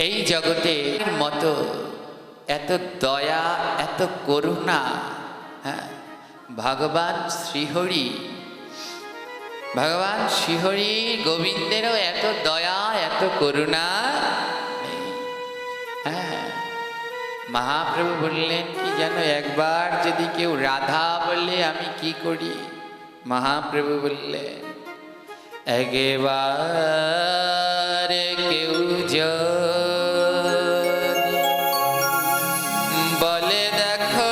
এই জগতের মতো এত দয়া এত করুণা ভগবান শ্রীহরি গোবিন্দেরও এত দয়া এত করুণা। মহাপ্রভু বললেন কি যেন, একবার যদি কেউ রাধা বলে আমি কি করি? মহাপ্রভু বললেন, একবার কেউ যদি বলে দেখো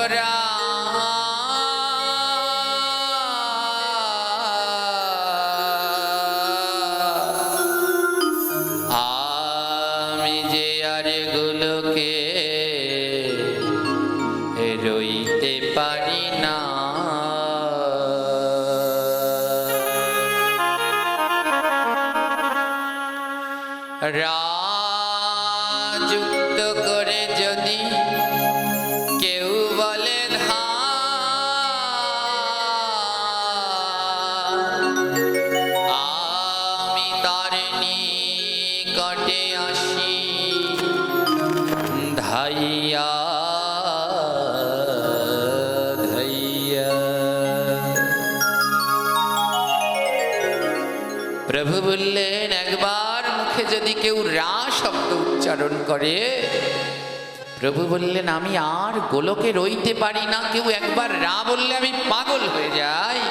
আমি যে আর গুলোকে রইতে পারি না, রাযুক্ত করে যদি কেউ বলে আমি তার নিকটে আসি ধাইয়া ধাইয়া। প্রভু বললেন, একবার মুখে যদি কেউ রা শব্দ উচ্চারণ করে, প্রভু বললেন আমি আর গোলকে রইতে পারি না। কেউ একবার রা বললে আমি পাগল হয়ে যাই,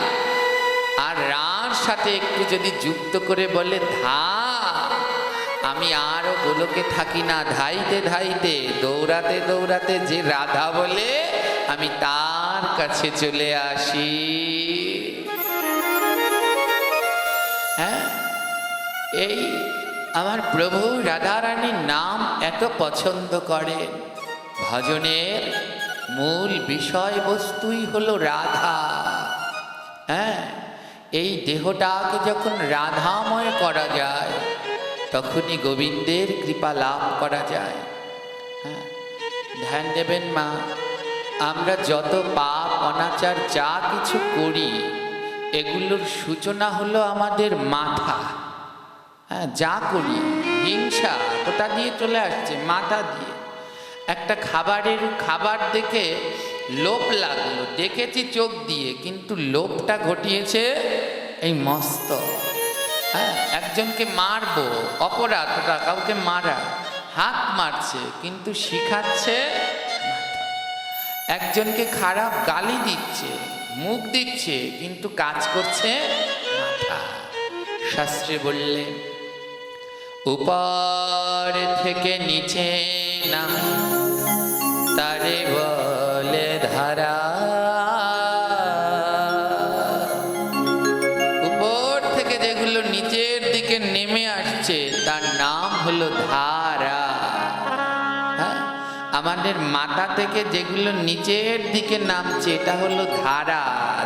আর রার সাথে একটু যদি যুক্ত করে বলে ধা, আমি আরও গোলকে থাকি না। ধাইতে ধাইতে দৌড়াতে দৌড়াতে যে রাধা বলে আমি তার কাছে চলে আসি। এই আমার প্রভু রাধারানীর নাম এত পছন্দ করেন। ভজনের মূল বিষয়বস্তুই হলো রাধা। এই দেহটাকে যখন রাধাময় করা যায় তখনই গোবিন্দের কৃপা লাভ করা যায়। ধ্যান দেবেন মা, আমরা যত পাপ অনাচার যা কিছু করি এগুলোর সূচনা হলো আমাদের মাথা। যা করি হিংসা কোথা দিয়ে চলে আসছে? মাথা দিয়ে। একটা খাবার দেখে লোভ লাগলো, দেখেছি চোখ দিয়ে, কিন্তু লোভটা ঘটিয়েছে এই মস্তক। একজনকে মারবো, অপরাধ, কাউকে মারা, হাত মারছে কিন্তু শিখাচ্ছে। একজনকে খারাপ গালি দিচ্ছে, মুখ দিচ্ছে, কিন্তু কাজ করছে মাথা। শাস্ত্রে বললেন, উপর থেকে নিচে নামে তারে বলে ধারা। উপর থেকে যেগুলো নিচের দিকে নেমে আসছে তার নাম হলো ধারা। আমাদের মাথা থেকে যেগুলো নিচের দিকে নামছে এটা হলো ধারা।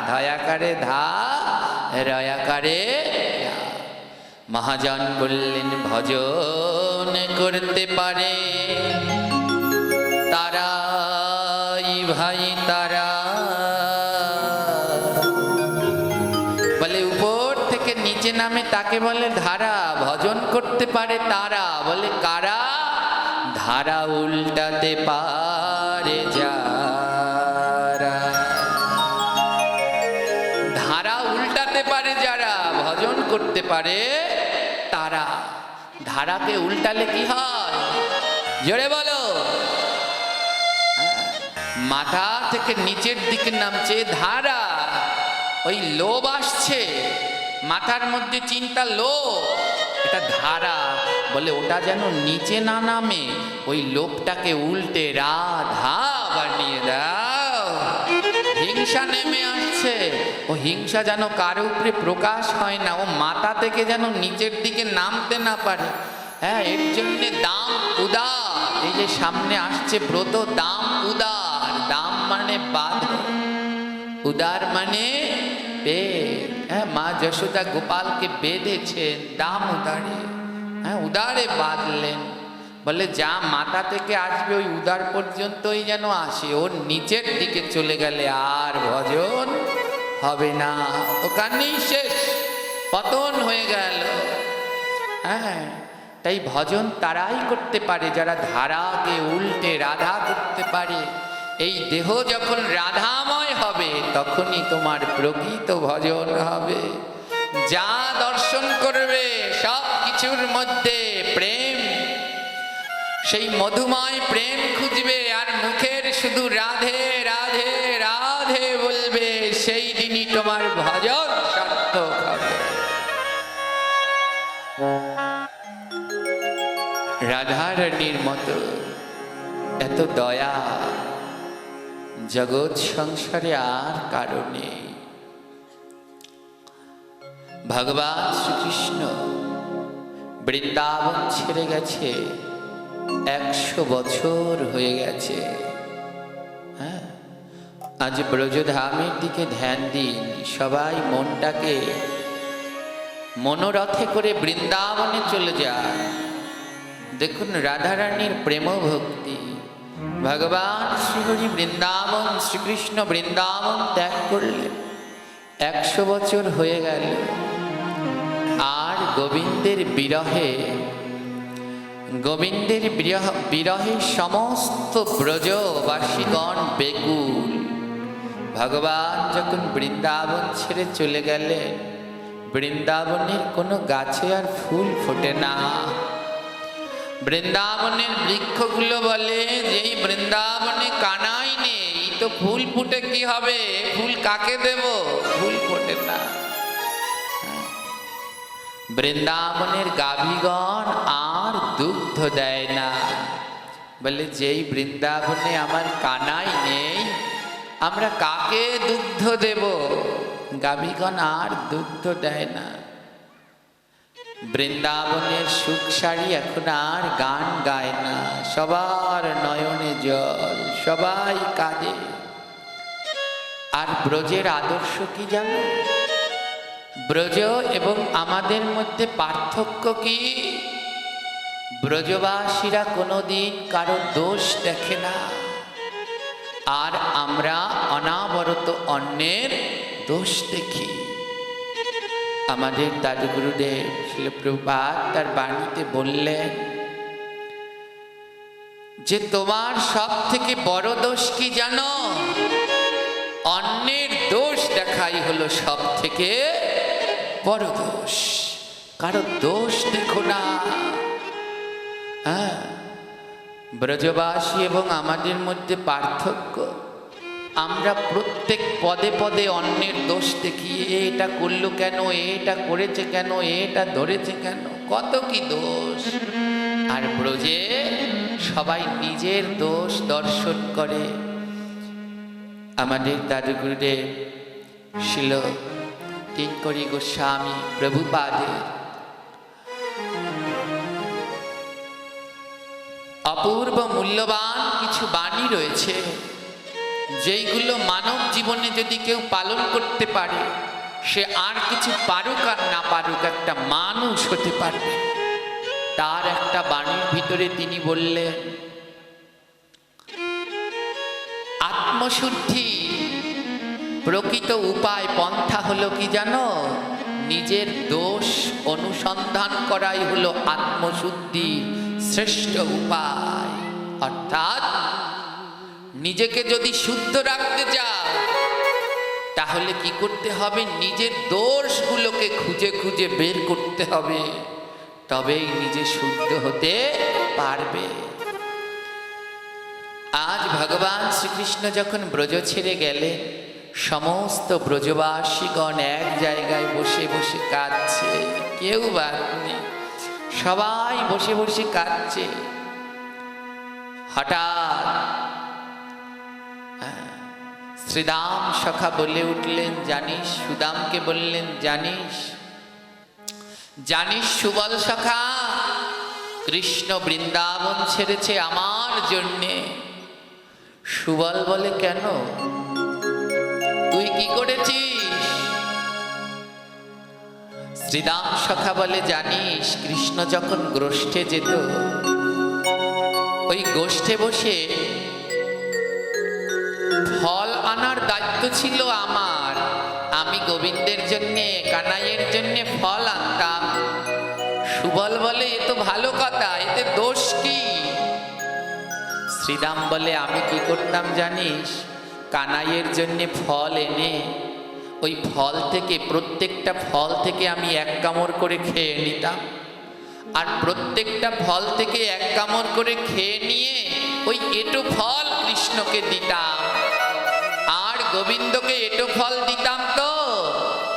ধয়াকারে ধা, রয়াকারে। মহাজন বললেন, ভজন করতে পারে তারাই ভাই তারা। বলে উপর থেকে নিচে নামে তাকে বলে ধারা। ভজন করতে পারে তারা, বলে কারা? ধারা উল্টাতে পারে যারা। ধারা উল্টাতে পারে যারা, ভজন করতে পারে তারা। ধারাকে উল্টালে কি হয়? জোরে বলো। মাথা থেকে নিচের দিকে নামছে ধারা, ওই লোভ আসছে মাথার মধ্যে, চিন্তা লোভ, এটা ধারা। বলে ওটা যেন নিচে না নামে, ওই লোভটাকে উল্টে রাধা বানিয়ে দাও। হিংসা নেমে আসছে, ও হিংসা যেন কারো উপরে প্রকাশ হয় না, ও মাথা থেকে যেন নিচের দিকে নামতে না পারে। এর জন্যে দাম উদার। এই যে সামনে আসছে ব্রত, দাম উদার। দাম মানে বাঁধ, উদার মানে বেদ। মা যশোদা গোপালকে বেঁধেছেন দাম উদারে। উদারে বাঁধলেন। বলে যা মাথা থেকে আসবে ওই উদার পর্যন্তই যেন আসে, ওর নিচের দিকে চলে গেলে আর ভজন হবে না, ওখানেই শেষ, পতন হয়ে গেল। তাই ভজন তারাই করতে পারে যারা ধারাকে উল্টে রাধা করতে পারে। এই দেহ যখন রাধাময় হবে তখনই তোমার প্রকৃত ভজন হবে। যা দর্শন করবে সব কিছুর মধ্যে প্রেম, সেই মধুময় প্রেম খুঁজবে আর মুখের শুধু রাধে রাধে রাধে বলবে, সেই দিনই তোমার ভজন সার্থক হবে। রাধারানীর মতো এত দয়া জগৎ সংসারে আর কারো নেই। ভগবান শ্রীকৃষ্ণ বৃন্দাবন ছেড়ে গেছে, 100 বছর হয়ে গেছে। হ্যাঁ, আজ ব্রজধামের দিকে ধ্যান দিন, সবাই মনটাকে মনোরথে করে বৃন্দাবনে চলে যান। দেখুন রাধারানীর প্রেম ভক্তি। ভগবান শ্রীহরি বৃন্দাবন, শ্রীকৃষ্ণ বৃন্দাবন ত্যাগ করলেন, 100 বছর হয়ে গেল। আর গোবিন্দের বিরহে সমস্ত ব্রজবাসীগণ বেকুল। ভগবান যখন বৃন্দাবন ছেড়ে চলে গেলেন, বৃন্দাবনের কোনো গাছে আর ফুল ফোটে না। বৃন্দাবনের বৃক্ষগুলো বলে যে এই বৃন্দাবনে কানাই নেই, তো ফুল ফুটে কি হবে, ফুল কাকে দেব, ফুল ফোটে না। বৃন্দাবনের গাভীগণ আর দুগ্ধ দেয় না, বলে যেই বৃন্দাবনে আমার কানাই নেই, আমরা কাকে দুগ্ধ দেব। গাভীগণ আর দুগ্ধ দেয় না। বৃন্দাবনের সুখসারী এখন আর গান গায় না, সবার নয়নে জল, সবাই কাঁদে। আর ব্রজের আদর্শ কি জানো? ব্রজ এবং আমাদের মধ্যে পার্থক্য কি? ব্রজবাসীরা কোনোদিন কারো দোষ দেখে না, আর আমরা অনাবরত অন্যের দোষ দেখি। আমাদের দাদু গুরুদেব শিল প্রভুপাদ তার বাণীতে বললেন যে তোমার সব থেকে বড় দোষ কি জানো? অন্যের দোষ দেখাই হলো সব থেকে বড় দোষ। কারো দোষ দেখো না। হ্যাঁ, ব্রজবাসী এবং আমাদের মধ্যে পার্থক্য, আমরা প্রত্যেক পদে পদে অন্যের দোষ দেখি। এটা করলো কেন, এটা করেছে কেন, এটা ধরেছে কেন, কত কি দোষ। আর ব্রজে সবাই নিজের দোষ দর্শন করে। আমাদের দাদু গুরুদেব শিল কিঙ্করী গোস্বামী প্রভুপাদের অপূর্ব মূল্যবান কিছু বাণী রয়েছে, যেইগুলো মানব জীবনে যদি কেউ পালন করতে পারে, সে আর কিছু পারুক আর না পারুক একটা মানুষ হতে পারবে। তার একটা বাণীর ভিতরে তিনি বললেন, আত্মশুদ্ধি প্রকৃত উপায় পন্থা হলো কি জানো? নিজের দোষ অনুসন্ধান করাই হলো আত্মশুদ্ধি শ্রেষ্ঠ উপায়। অর্থাৎ নিজেকে যদি শুদ্ধ রাখতে চাও, তাহলে কি করতে হবে? নিজের দোষগুলোকে খুঁজে খুঁজে বের করতে হবে, তবেই নিজে শুদ্ধ হতে পারবে। আজ ভগবান শ্রীকৃষ্ণ যখন ব্রজ ছেড়ে গেলেন, সমস্ত ব্রজবাসীগণ এক জায়গায় বসে বসে কাঁদছে, কেউ বাদ নেই, সবাই বসে বসে কাঁদছে। হঠাৎ শ্রীদাম সখা বলে উঠলেন, জানিস, সুদামকে বললেন, জানিস জানিস সুবল সখা, কৃষ্ণ বৃন্দাবন ছেড়েছে আমার জন্যে। সুবল বলে, কেন, তুই কি করেছিস? শ্রীদাম সখা বলে, জানিস কৃষ্ণ যখন গোষ্ঠে যেত, ওই গোষ্ঠে বসে ফল আনার দায়িত্ব ছিল আমার। আমি গোবিন্দের জন্যে, কানাইয়ের জন্যে ফল আনতাম। সুবল বলে এ তো ভালো কথা, এতে দোষ কি? শ্রীরাম বলে আমি কি করতাম জানিস, কানাইয়ের জন্যে ফল এনে ওই ফল থেকে, প্রত্যেকটা ফল থেকে আমি এক কামড় করে খেয়ে নিতাম, আর প্রত্যেকটা ফল থেকে এক কামড় করে খেয়ে নিয়ে ওই এঁটো ফল কৃষ্ণকে দিতাম, আর গোবিন্দকে এঁটো ফল দিতাম, তো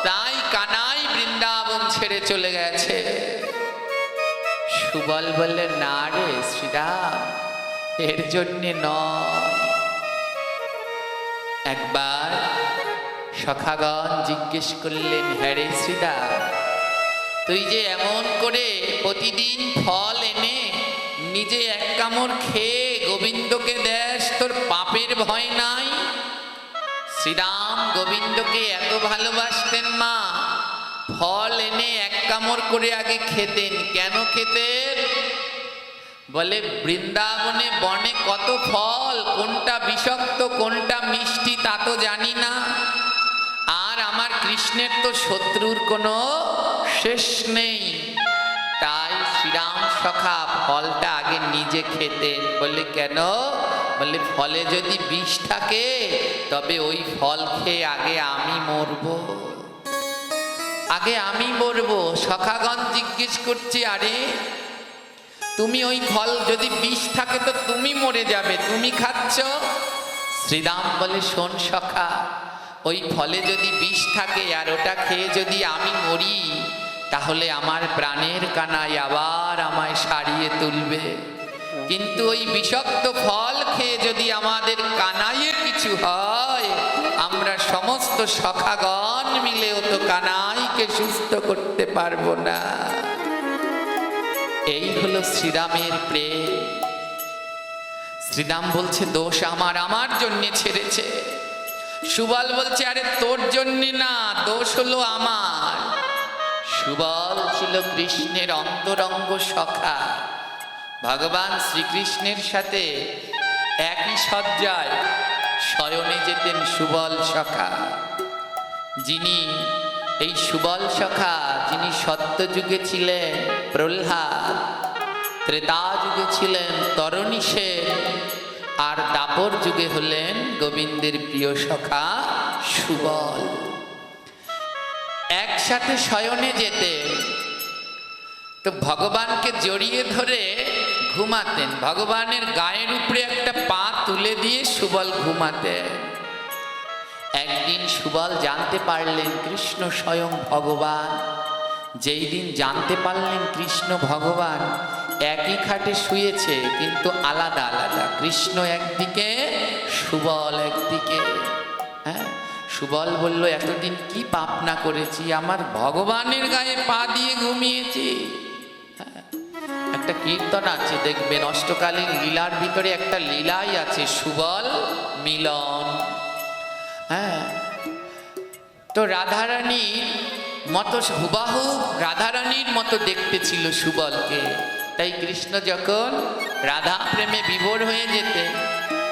তাই কানাই বৃন্দাবন ছেড়ে চলে গেছে। সুবল বললে না রে শ্রীরাম, এর জন্যে নয়। একবার সখাগণ জিজ্ঞেস করলেন, হ্যাঁ রে শ্রীরাম, তুই যে এমন করে প্রতিদিন ফল এনে নিজে এক কামড় খেয়ে গোবিন্দকে দেশ, তোর পাপের ভয় নাই? শ্রীরাম গোবিন্দকে এত ভালোবাসতেন মা, ফল এনে এক কামড় করে আগে খেতেন। কেন খেতেন? বলে বৃন্দাবনে বনে কত ফল, কোনটা বিষাক্ত কোনটা মিষ্টি তা তো জানি না, আর আমার কৃষ্ণের তো শত্রুর কোনো শেষ নেই, তাই শ্রীরাম সখা ফলটা আগে নিজে খেতেন। বলে কেন? বলে ফলে যদি বিষ থাকে তবে ওই ফল খেয়ে আগে আমি মরব, আগে আমি মরব। সখাগণ জিজ্ঞেস করছে, আরে তুমি ওই ফল যদি বিষ থাকে তো তুমি মরে যাবে, তুমি খাচ্ছ? শ্রীরাম বলে শোন সখা, ওই ফলে যদি বিষ থাকে আর ওটা খেয়ে যদি আমি মরি, তাহলে আমার প্রাণের কানাই আবার আমায় সারিয়ে তুলবে, কিন্তু ওই বিষাক্ত ফল খেয়ে যদি আমাদের কানাইয়ের কিছু হয়, আমরা সমস্ত সখাগণ মিলেও তো কানাইকে সুস্থ করতে পারবো না। এই হলো শ্রীরামের প্রেম। শ্রীরাম বলছে দোষ আমার, আমার জন্যে ছেড়েছে। সুবল বলছে আরে তোর জন্যে না, দোষ হলো আমার। সুবল ছিল কৃষ্ণের অন্তরঙ্গ সখা, ভগবান শ্রীকৃষ্ণের সাথে একই শয্যায় শয়নে যেতেন সুবল সখা। যিনি এই সুবল সখা, যিনি সত্যযুগে ছিলেন প্রহ্লাদ, ত্রেতা যুগে ছিলেন তরণী সেন, আর দাপর যুগে হলেন গোবিন্দের প্রিয় সখা সুবল। একসাথে শয়নে যেতেন, তো ভগবানকে জড়িয়ে ধরে ঘুমাতেন, ভগবানের গায়ের উপরে একটা পা তুলে দিয়ে সুবল ঘুমাতেন। একদিন সুবল জানতে পারলেন কৃষ্ণ স্বয়ং ভগবান। যেই দিন জানতে পারলেন কৃষ্ণ ভগবান, একই খাটে শুয়েছে কিন্তু আলাদা আলাদা, কৃষ্ণ একদিকে সুবল একদিকে। হ্যাঁ, সুবল বলল এতদিন কি পাপ না করেছি, আমার ভগবানের গায়ে পা দিয়ে ঘুমিয়েছি। একটা কীর্তন আছে দেখবেন, অষ্টকালীন লীলার ভিতরে একটা লীলাই আছে সুবল মিলন। হ্যাঁ, তো রাধারানীর মতো হুবাহু রাধারানীর মতো দেখতে ছিল সুবলকে, তাই কৃষ্ণ যখন রাধা প্রেমে বিভোর হয়ে যেতেন,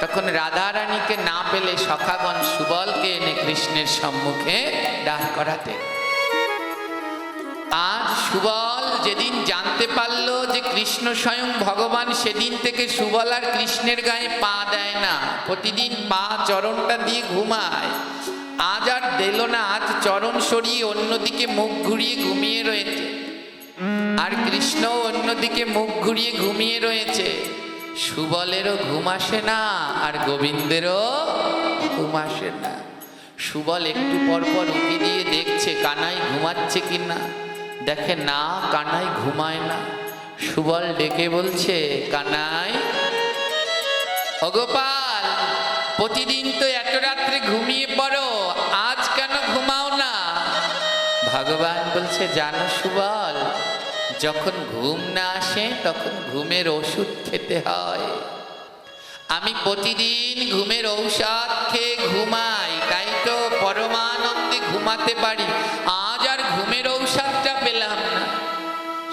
তখন রাধারানীকে না পেলে সখাগণ সুবলকে এনে কৃষ্ণের সম্মুখে দাঁড় করাতেন। আজ সুবল যেদিন জানতে পারলো যে কৃষ্ণ স্বয়ং ভগবান, সেদিন থেকে সুবল আর কৃষ্ণের গায়ে পা দেয় না, প্রতিদিন পা চরণটা দিয়ে ঘুমায়। আজ আর দিল না, আজ চরণ সরিয়ে অন্যদিকে মুখ ঘুরিয়ে ঘুমিয়ে রয়েছে, আর কৃষ্ণ অন্যদিকে মুখ ঘুরিয়ে ঘুমিয়ে রয়েছে। সুবলেরও ঘুম আসে না, আর গোবিন্দেরও ঘুম আসে না। সুবল একটু পর পর উঁকি দিয়ে দেখছে কানাই ঘুমাচ্ছে কিনা, দেখে না কানাই ঘুমায় না। সুবল ডেকে বলছে, কানাই ও গোপাল, প্রতিদিন তো এত রাত্রে ঘুমিয়ে পড়ো, আজ কেন ঘুমাও না? ভগবান বলছে, জানো সুবল, যখন ঘুম না আসে তখন ঘুমের ওষুধ খেতে হয়। আমি প্রতিদিন ঘুমের ঔষধ খেয়ে ঘুমাই, তাই তো পরমানন্দে ঘুমাতে পারি। আজ আর ঘুমের ঔষধটা পেলাম না।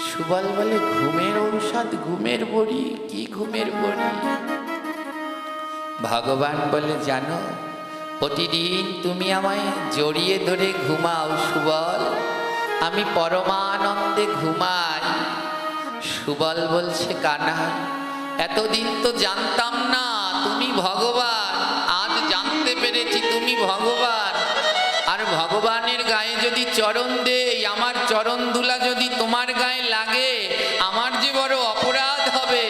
সুবল বলে, ঘুমের ঔষধ, ঘুমের বড়ি? কি ঘুমের বড়ি? ভগবান বলে, জানো, প্রতিদিন তুমি আমায় জড়িয়ে ধরে ঘুমাও সুবল, আমি পরমানন্দে ঘুমাই। সুবল বলছে কানাই, এতদিন তো জানতাম না তুমি ভগবান, আজ জানতে পেরেছি তুমি ভগবান। আর ভগবানের গায়ে যদি চরণ দেই, আমার চরণ ধুলা যদি তোমার গায়ে লাগে, আমার যে বড় অপরাধ হবে।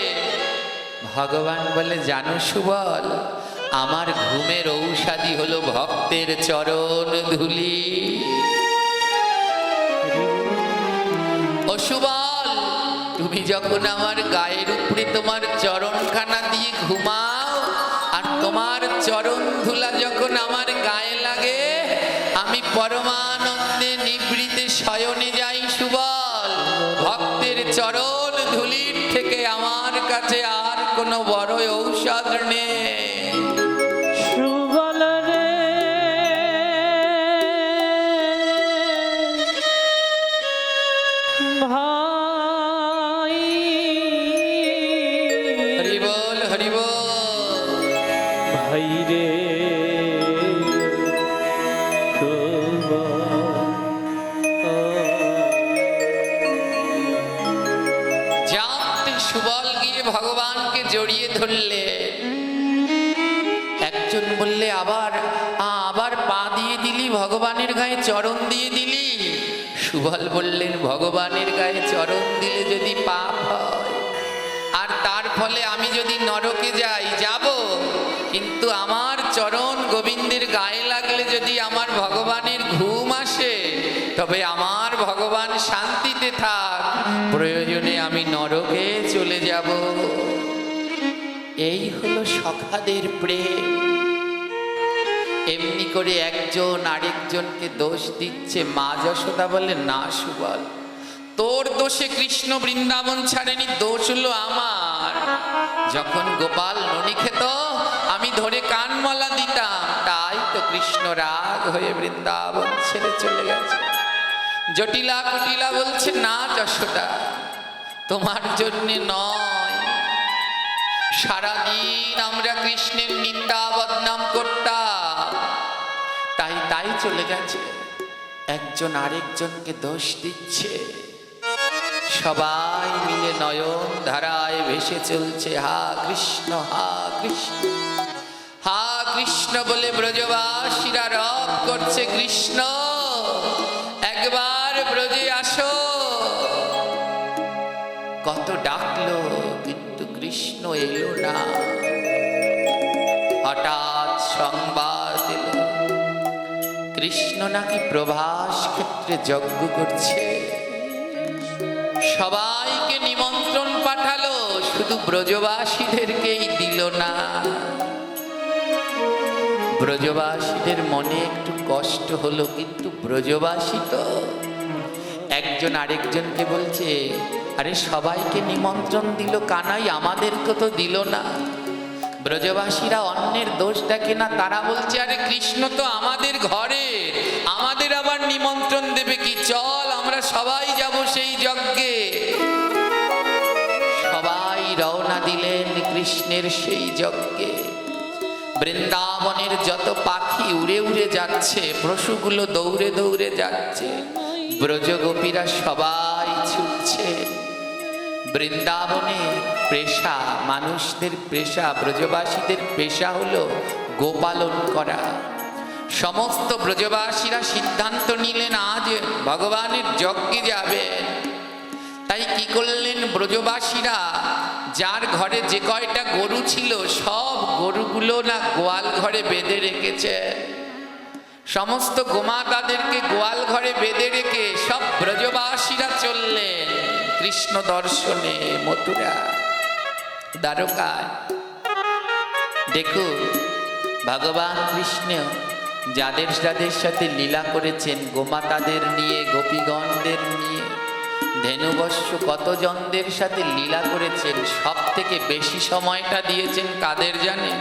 ভগবান বলে, জানো সুবল, আমার ঘুমের ঔষধি হলো ভক্তের চরণ ধুলি। ও সুবল, তুমি যখন আমার গায়ের উপরে তোমার চরণখানা দিয়ে ঘুমাও, আর তোমার চরণ ধুলা যখন আমার গায়ে লাগে, আমি পরমানন্দে নিভৃতে শয়নে যাই সুবল। ভক্তের চরণ ধুলির থেকে আমার কাছে আর কোনো বড় ঔষধ নেই। সুবল রে ভাই, হরি বল হরি বল। ভাই রে যাতে সুবল গিয়ে ভগবানকে জড়িয়ে ধরলে। একজন বললে, আবার আবার পা দিয়ে দিলি, ভগবানের গায়ে চরণ দিয়ে দিলি। সুবল বললেন, ভগবানের গায়ে চরণ দিলে যদি পাপ হয়, আর তার ফলে আমি যদি নরকে যাই, যাব, কিন্তু আমার চরণ গোবিন্দের গায়ে লাগলে যদি আমার ভগবানের ঘুম আসে, তবে আমার ভগবান শান্তিতে থাক, প্রয়োজনে আমি নরকে চলে যাব। এই হলো সখাদের প্রেম। এমনি করে একজন আরেকজনকে দোষ দিচ্ছে। মা যশোদা বলে, না সুবল, তোর দোষে কৃষ্ণ বৃন্দাবন ছাড়েনি, দোষ হলো আমার। যখন গোপাল ননি খেত, আমি ধরে কানমলা দিতাম, তাই তো কৃষ্ণ রাগ হয়ে বৃন্দাবন ছেড়ে চলে গেছে। জটিলা কুটিলা বলছে, না যশোদা, তোমার জন্যে নয়। সারাদিন আমরা কৃষ্ণের নিন্দা বদনাম করতাম, তাই চলে গেছে। একজন আরেকজনকে দোষ দিচ্ছে। সবাই মিলে নয়ন ধারায় ভেসে চলছে, হা কৃষ্ণ হা কৃষ্ণ হা কৃষ্ণ বলে ব্রজবাসীরা রব করছে, কৃষ্ণ একবার ব্রজে আসো। কত ডাকলো, কিন্তু কৃষ্ণ এলো না। হঠাৎ সংবাদ এলো, কৃষ্ণ নাকি প্রভাস ক্ষেত্রে যজ্ঞ করছে। সবাইকে নিমন্ত্রণ পাঠালো, শুধু ব্রজবাসীদেরকেই দিল না। ব্রজবাসীদের মনে একটু কষ্ট হলো, কিন্তু ব্রজবাসী তো। একজন আরেকজনকে বলছে, আরে সবাইকে নিমন্ত্রণ দিল কানাই, আমাদেরকে তো দিল না। ব্রজবাসীরা অন্যের দোষ দেখে না, তারা বলছে, আরে কৃষ্ণ তো আমাদের ঘরে, আমাদের আবার নিমন্ত্রণ দেবে কি, চল আমরা সবাই যাব সেই যজ্ঞে। সবাই রওনা দিলেন কৃষ্ণের সেই যজ্ঞে। বৃন্দাবনের যত পাখি উড়ে উড়ে যাচ্ছে, পশুগুলো দৌড়ে দৌড়ে যাচ্ছে, ব্রজগোপীরা সবাই ছুটছে। বৃন্দাবনে পেশা, মানুষদের পেশা, ব্রজবাসীদের পেশা হলো গোপালন করা। সমস্ত ব্রজবাসীরা সিদ্ধান্ত নিলেন, আজ ভগবানের যজ্ঞে যাবেন। তাই কি করলেন ব্রজবাসীরা, যার ঘরে যে কয়টা গরু ছিল, সব গরুগুলো না গোয়াল ঘরে বেঁধে রেখেছে। সমস্ত গোমাতাদেরকে গোয়াল ঘরে বেঁধে রেখে সব ব্রজবাসীরা চললেন কৃষ্ণ দর্শনে মথুরা দ্বারকায়। দেখুন, ভগবান কৃষ্ণ যাদের যাদের সাথে লীলা করেছেন, গোমাতাদের নিয়ে, গোপীগণদের নিয়ে, ধেনুবৎস কতজনদের সাথে লীলা করেছেন, সব থেকে বেশি সময়টা দিয়েছেন কাদের জানেন?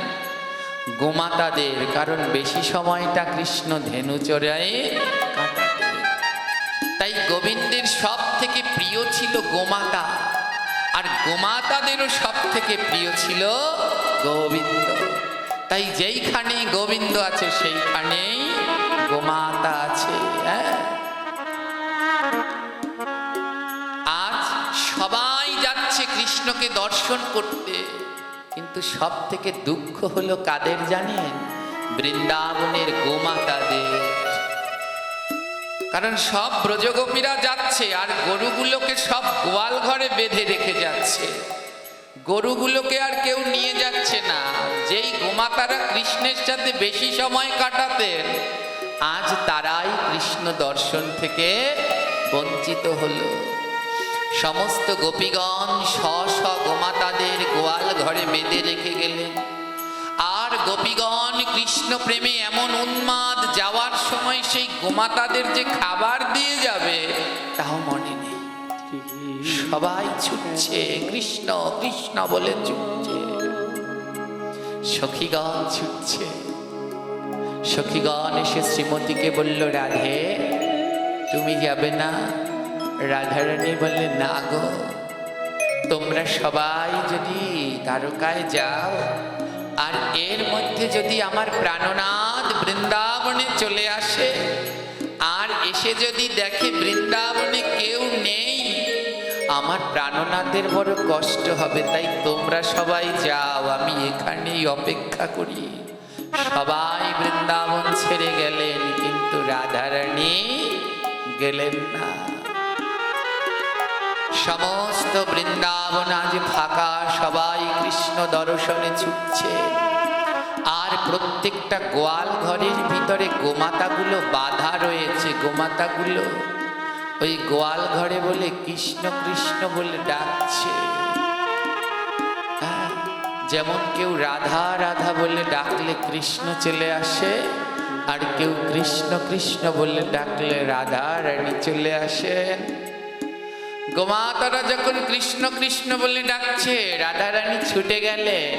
গোমাতাদের। কারণ বেশি সময়টা কৃষ্ণ ধেনু চড়ায়ে কাটাতেন। তাই গোবিন্দের সব থেকে প্রিয় ছিল গোমাতা, আর গোমাতাদেরও সব থেকে প্রিয় ছিল গোবিন্দ। তাই যেইখানেই গোবিন্দ আছে সেইখানেই গোমাতা আছে। আজ সবাই যাচ্ছে কৃষ্ণকে দর্শন করতে, কিন্তু সব থেকে দুঃখ হলো কাদের জানেন? বৃন্দাবনের গোমাতাদের। কারণ সব ব্রজগোপীরা যাচ্ছে আর গরুগুলোকে সব গোয়াল ঘরে বেঁধে রেখে যাচ্ছে, গরুগুলোকে আর কেউ নিয়ে যাচ্ছে না। যেই গোমাতারা কৃষ্ণের সাথে বেশি সময় কাটাতেন, আজ তারাই কৃষ্ণ দর্শন থেকে বঞ্চিত হলো। সমস্ত গোপীগণ স্ব স্ব গোমাতাদের গোয়াল ঘরে বেঁধে রেখে গেলেন। আর গোপীগণ কৃষ্ণ প্রেমে এমন উন্মাদ, যাওয়ার সময় সেই গোমাতাদের যে খাবার দিয়ে যাবে তাও মনে নেই। সবাই ছুটছে, কৃষ্ণ কৃষ্ণ বলে ছুটছে। সখীগণ ছুটছে। সখীগণ এসে শ্রীমতীকে বলল, রাধে তুমি যাবে না? রাধারানী বললেন, না গো, তোমরা সবাই যদি দ্বারকায় যাও আর এর মধ্যে যদি আমার প্রাণনাথ বৃন্দাবনে চলে আসে আর এসে যদি দেখে বৃন্দাবনে কেউ নেই, আমার প্রাণনাথের বড় কষ্ট হবে। তাই তোমরা সবাই যাও, আমি এখানেই অপেক্ষা করি। সবাই বৃন্দাবন ছেড়ে গেলেন, কিন্তু রাধারানী গেলেন না। সমস্ত বৃন্দাবন আজ ফাঁকা, সবাই কৃষ্ণ দর্শনে ছুটছে। আর প্রত্যেকটা গোয়াল ঘরের ভিতরে গোমাতাগুলো বাঁধা রয়েছে। গোমাতাগুলো ওই গোয়াল ঘরে বলে কৃষ্ণ কৃষ্ণ বলে ডাকছে। যেমন কেউ রাধা রাধা বলে ডাকলে কৃষ্ণ চলে আসে, আর কেউ কৃষ্ণ কৃষ্ণ বলে ডাকলে রাধা রানী চলে আসেন। গোমাতারা যখন কৃষ্ণ কৃষ্ণ বলে ডাকছে, রাধা রানী ছুটে গেলেন।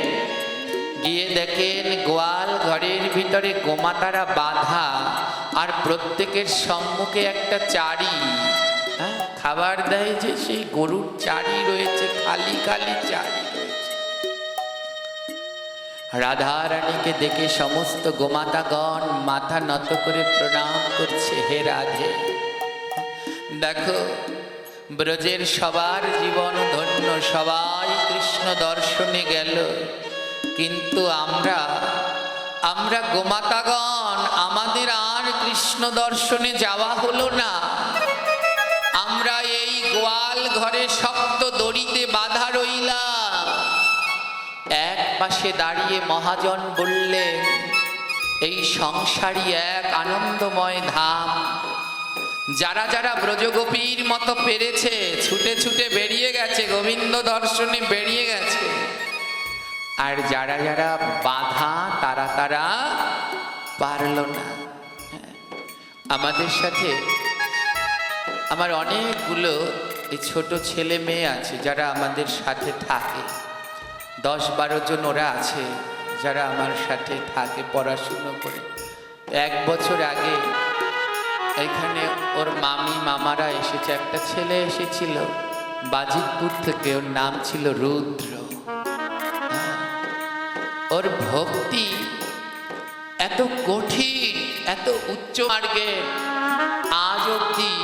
গিয়ে দেখেন গোয়াল ঘরের ভিতরে গোমাতারা বাঁধা, আর প্রত্যেকের সম্মুখে একটা চারি, খাবার দেয় যে সেই গরুর চারি রয়েছে, খালি খালি চারি রয়েছে। রাধা রানীকে দেখে সমস্ত গোমাতাগণ মাথা নত করে প্রণাম করছে, হে রাধে, দেখো ব্রজের সবার জীবন ধন্য, সবাই কৃষ্ণ দর্শনে গেল, কিন্তু আমরা গোমাতাগণ আমাদের আর কৃষ্ণ দর্শনে যাওয়া হলো না। আমরা এই গোয়াল ঘরে শক্ত দড়িতে বাঁধা রইলাম। এক পাশে দাঁড়িয়ে মহাজন বললেন, এই সংসারই এক আনন্দময় ধাম। যারা যারা ব্রজগোপীর মতো পেরেছে ছুটে ছুটে বেরিয়ে গেছে, গোবিন্দ দর্শনে বেরিয়ে গেছে। আর যারা যারা বাধা তারা পারল না। আমাদের সাথে আমার অনেকগুলো এই ছোট ছেলে মেয়ে আছে যারা আমাদের সাথে থাকে, 10-12 জন ওরা আছে যারা আমার সাথে থাকে পড়াশুনো করে। 1 বছর আগে এখানে ওর মামি মামারা এসেছে, একটা ছেলে এসেছিল বাজিতপুর থেকে, ওর নাম ছিল রুদ্র। ওর ভক্তি এত কঠিন, এত উচ্চ মার্গে, আজ অব্দি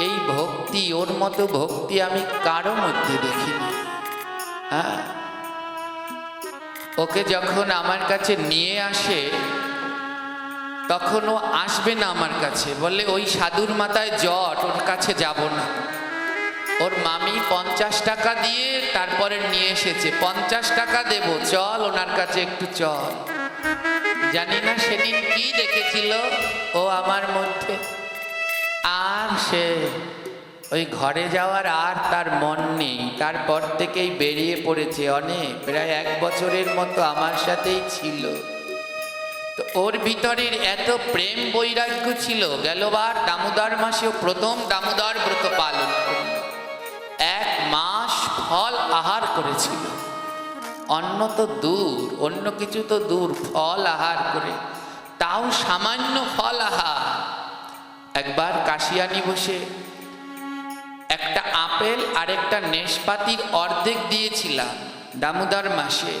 এই ভক্তি, ওর মতো ভক্তি আমি কারো মধ্যে দেখিনি। ওকে যখন আমার কাছে নিয়ে আসে তখন ও আসবে না আমার কাছে, বলে ওই সাধুর মাথায় জট, ওর কাছে যাব না। ওর মামি 50 টাকা দিয়ে তারপরে নিয়ে এসেছে, 50 টাকা দেব, চল ওনার কাছে একটু চল। জানি না সেদিন কি দেখেছিল ও আমার মধ্যে, আর সে ওই ঘরে যাওয়ার আর তার মন নেই। তারপর থেকেই বেরিয়ে পড়েছে, অনেক প্রায় 1 বছরের মতো আমার সাথেই ছিল। তো ওর ভিতরের এত প্রেম বৈরাগ্য ছিল, গেলবার দামোদর মাসেও প্রথম দামোদর ব্রত পালন করল। 1 মাস ফল আহার করেছিল, অন্ন তো দূর, অন্য কিছু তো দূর, ফল আহার করে, তাও সামান্য ফল আহার। একবার কাশিয়ানি বসে একটা আপেল আর একটা নেশপাতির অর্ধেক দিয়েছিলাম দামোদর মাসে।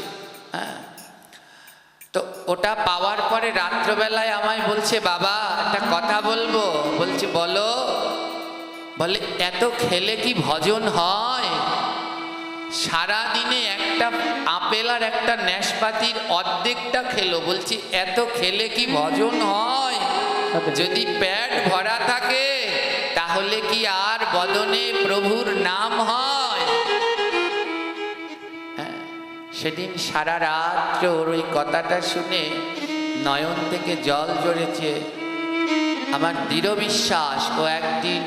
তো ওটা পাওয়ার পরে রাত্রবেলায় আমায় বলছে, বাবা একটা কথা বলবো। বলছে বলো। বলে এত খেলে কি ভজন হয়? সারা দিনে একটা আপেল আর একটা নাশপাতির অর্ধেকটা খেলো। বলছি এত খেলে কি ভজন হয়? যদি পেট ভরা থাকে তাহলে কি আর বদনে প্রভুর নাম হয়? সেদিন সারা রাত্র ওর ওই কথাটা শুনে নয়ন থেকে জল ঝরেছে। আমার দৃঢ় বিশ্বাস ও একদিন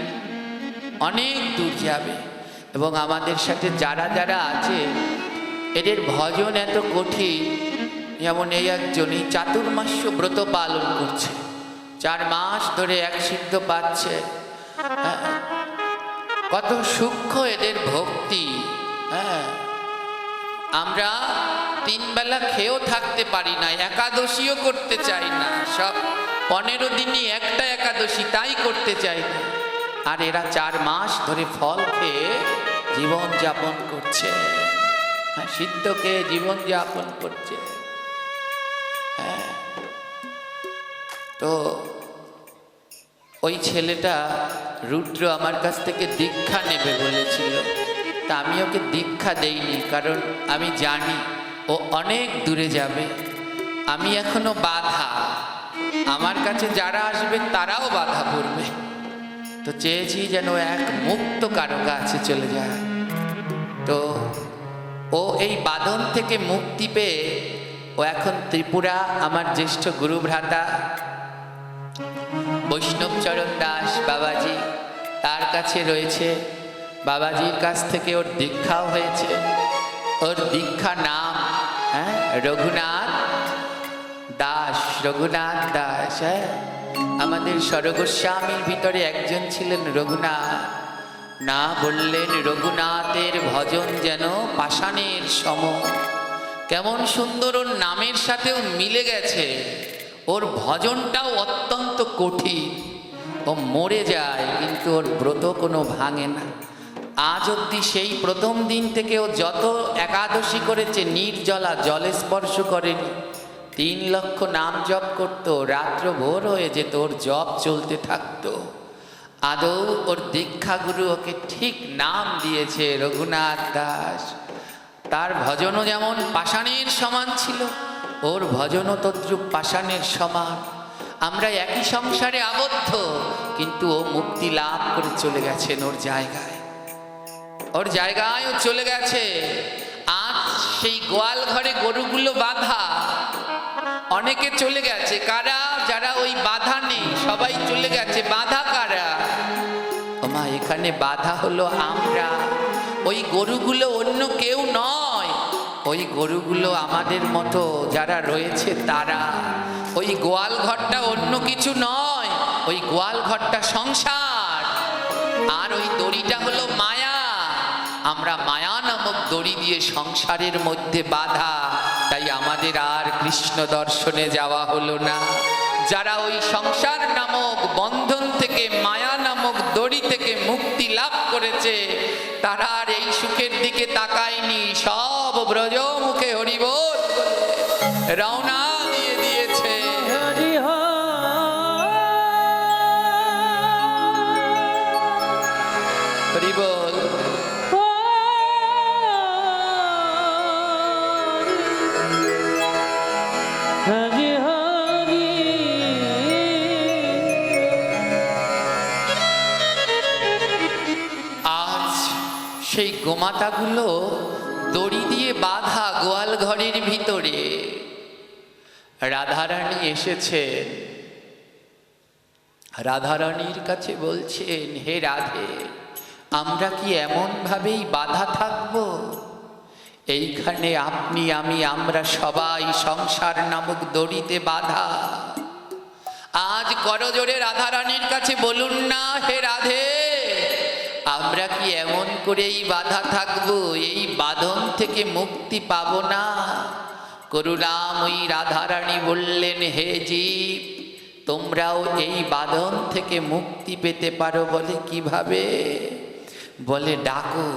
অনেক দূর যাবে, এবং আমাদের সাথে যারা যারা আছে এদের ভজন এত কঠিন। যেমন এই একজনই চাতুর্মাস্য ব্রত পালন করছে, 4 মাস ধরে এক সিদ্ধ পাচ্ছে। কত সূক্ষ্ম এদের ভক্তি। আমরা 3 বেলা খেয়েও থাকতে পারি না, একাদশীও করতে চাই না, সব 15 দিনই একটা একাদশী তাই করতে চাই না। আর এরা 4 মাস ধরে ফল খেয়ে জীবন যাপন করছে, সিদ্ধ খেয়ে জীবন যাপন করছে। তো ওই ছেলেটা রুদ্র আমার কাছ থেকে দীক্ষা নেবে বলেছিল, তা আমি ওকে দীক্ষা দেইনি, কারণ আমি জানি ও অনেক দূরে যাবে। আমি এখনো বাধা, আমার কাছে যারা আসবে তারাও বাধা পড়বে। তো চেয়েছি যেন এক মুক্ত কারো কাছে চলে যায়। তো ও এই বাঁধন থেকে মুক্তি পেয়ে ও এখন ত্রিপুরা আমার জ্যেষ্ঠ গুরু ভ্রাতা বৈষ্ণবচরণ দাস বাবাজি তার কাছে রয়েছে। বাবাজির কাছ থেকে ওর দীক্ষাও হয়েছে। ওর দীক্ষা নাম রঘুনাথ দাস। রঘুনাথ দাস, আমাদের স্বর্গস্বামীর ভিতরে একজন ছিলেন রঘুনাথ। না বললেন রঘুনাথের ভজন যেন পাষাণের সম। কেমন সুন্দর ওর নামের সাথেও মিলে গেছে। ওর ভজনটাও অত্যন্ত কঠিন। ও মরে যায় কিন্তু ওর ব্রত কোনো ভাঙে না। আজ অবধি সেই প্রথম দিন থেকে ও যত একাদশী করেছে নির্জলা জলে স্পর্শ করেনি। 3 লক্ষ নাম জপ করত, রাত্র ভোর হয়ে যেত, ওর জপ চলতে থাকতো। আদৌ ওর দীক্ষাগুরু ওকে ঠিক নাম দিয়েছে রঘুনাথ দাস। তার ভজনও যেমন পাষাণের সমান ছিল, ওর ভজনও তদ্রূপ পাষাণের সমান। আমরা একই সংসারে আবদ্ধ, কিন্তু ও মুক্তি লাভ করে চলে গেছেন ওর জায়গায়। ওর জায়গায় ও চলে গেছে। আজ সেই গোয়াল ঘরে গরুগুলো বাঁধা, অনেকে চলে গেছে। কারা? যারা ওই বাধা নেই সবাই চলে গেছে। বাধা কারা? ওমা, এখানে বাধা হলো আমরা। ওই গরুগুলো অন্য কেউ নয়, ওই গরুগুলো আমাদের মতো যারা রয়েছে তারা। ওই গোয়াল ঘরটা অন্য কিছু নয়, ওই গোয়াল ঘরটা সংসার। আর ওই দড়িটা হলো মায়া। আমরা মায়া নামক দড়ি দিয়ে সংসারের মধ্যে বাধা, তাই আমাদের আর কৃষ্ণ দর্শনে যাওয়া হলো না। যারা ওই সংসার নামক বন্ধন থেকে, মায়া নামক দড়ি থেকে মুক্তি লাভ করেছে, তারা আর এই সুখের দিকে তাকায়নি। সব ব্রজ মুখে হরিবোল রওনা দিয়ে দিয়েছে। হরিবোল। সেই গোমাতাগুলো দড়ি দিয়ে বাঁধা গোয়াল ঘরের ভিতরে। রাধারানী এসেছেন। রাধারানীর কাছে বলছেন, হে রাধে, আমরা কি এমন ভাবেই বাঁধা থাকব? এইখানে আপনি, আমি, আমরা সবাই সংসার নামক দড়িতে বাঁধা। আজ করজোড়ে রাধারানীর কাছে বলুন না, হে রাধে, আমরা কি এমন করেই বাধা থাকবো? এই বাঁধন থেকে মুক্তি পাবো না? করুণাময়ী রাধারানী বললেন, হে জীব, তোমরাও এই বাঁধন থেকে মুক্তি পেতে পারো। বলে কিভাবে? বলে ডাকো,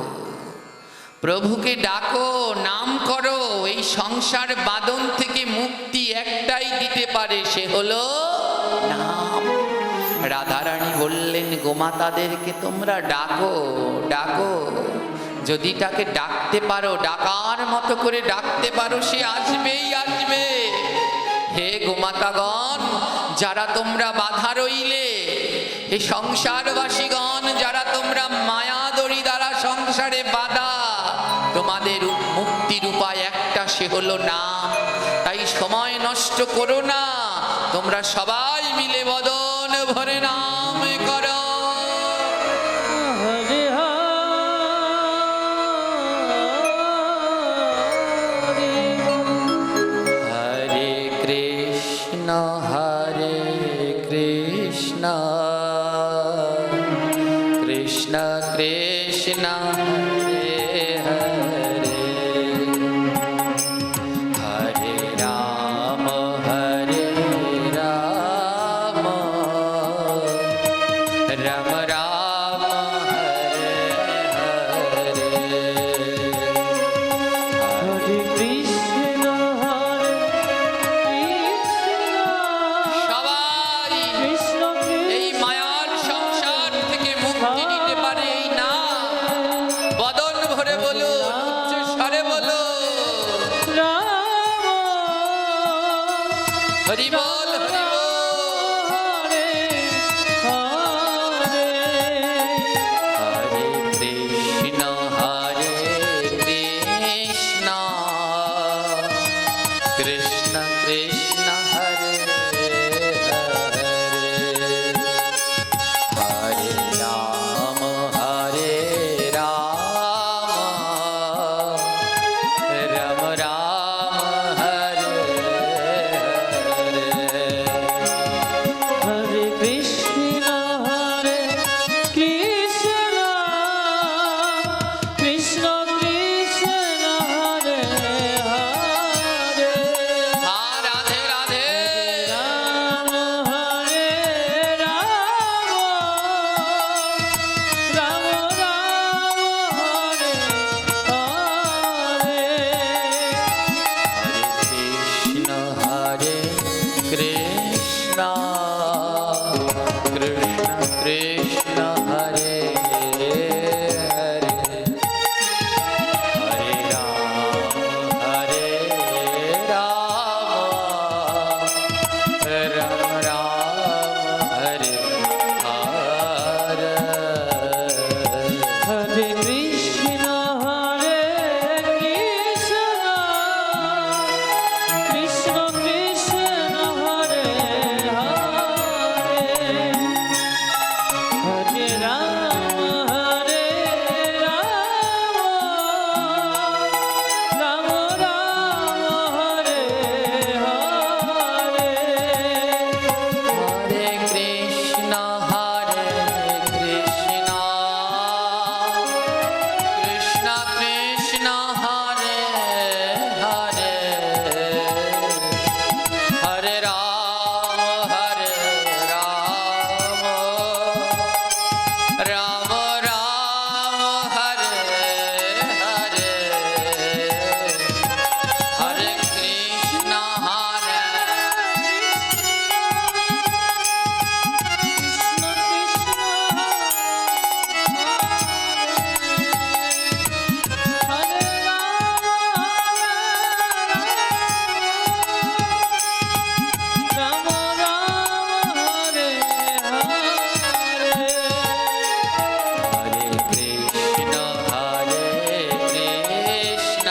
প্রভুকে ডাকো, নাম করো। এই সংসার বাঁধন থেকে মুক্তি একটাই দিতে পারে, সে হলো নাম। রাধারানী বললেন, গোমাতাদেরকে তোমরা ডাকো, ডাকো, যদি তাকে ডাকতে পারো, ডাকার মতো করে ডাকতে পারো, সে আসবেই আসবে। হে গোমাতাগণ, যারা তোমরা বাধা রইলে, হে সংসারবাসীগণ, যারা তোমরা মায়া দড়ি দ্বারা সংসারে বাধা, তোমাদের মুক্তির উপায় একটা, সে হলো নাম। তাই সময় নষ্ট করো না, তোমরা সবাই মিলে বদন ভরে নাম করো। হরে হরে কৃষ্ণ কৃষ্ণ কৃষ্ণ হরে হরে, হরে রাম রাম রাম হরে হরে। হরে কৃষ্ণ সবাই কৃষ্ণ এই মায়ার সংসার থেকে মুক্তি নিতে পারে এই না। বদন ভরে বলো, উচ্চ স্বরে বলো, রাম হরি বল হরি বল। হরে হরে হরে কৃষ্ণ কৃষ্ণ কৃষ্ণ কৃষ্ণ হরে হরে, হরে রাম রাম রাম হরে হরে। হরে কৃষ্ণ কৃষ্ণ কৃষ্ণ কৃষ্ণ হরে হরে রাধে রাধে। রাম হরে রাম রাম রাম হরে হরে। হরে কৃষ্ণ কৃষ্ণ কৃষ্ণ হরে হরে, হরে রাম রাম রাম হরে হরে। হরে কৃষ্ণ কৃষ্ণ কৃষ্ণ হরে হরে। হরে রাম রাম রাম হরে হরে। হরে কৃষ্ণ কৃষ্ণ কৃষ্ণ হরে হরে, হরে রাম রাম রাম হরে হরে, হরে কৃষ্ণ হরে কৃষ্ণ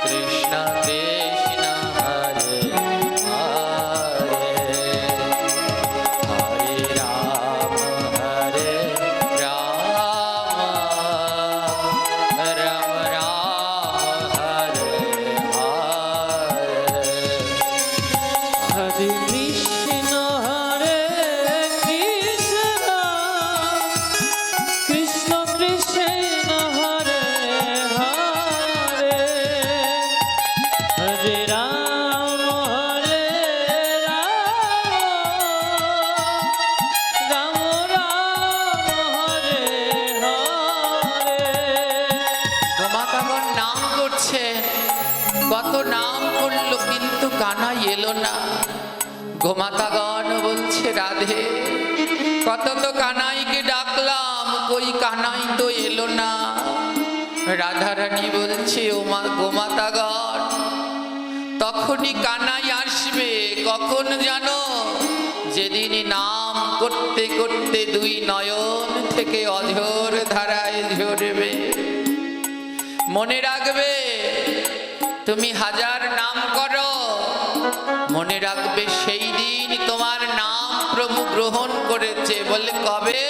কৃষ্ণ কৃষ্ণ কৃষ্ণ হরে হরে, হরে রাম রাম রাম হরে হরে। হরে কৃষ্ণ কৃষ্ণ কৃষ্ণ হরে হরে। হরে রাম রাম রাম হরে হরে। গোমাতাগণ নাম করছে, কত নাম করলো কিন্তু কানাই এলো না। গোমাতাগণ বলছে রাধে, কত তো কানাইকে ডাকলাম, কই কানাই তো এলো না। রাধারানী বলছে, ও মা গোমাতাগণ, তখনই কানাই আসবে। কখন জানো? যেদিন নাম করতে করতে দুই নয়ন থেকে অঝোর ধারায় ঝরবে। মনে রাখবে, তুমি হাজার নাম করো, মনে রাখবে সেই দিন তোমার নাম প্রভু গ্রহণ করেছে। বলে কবে?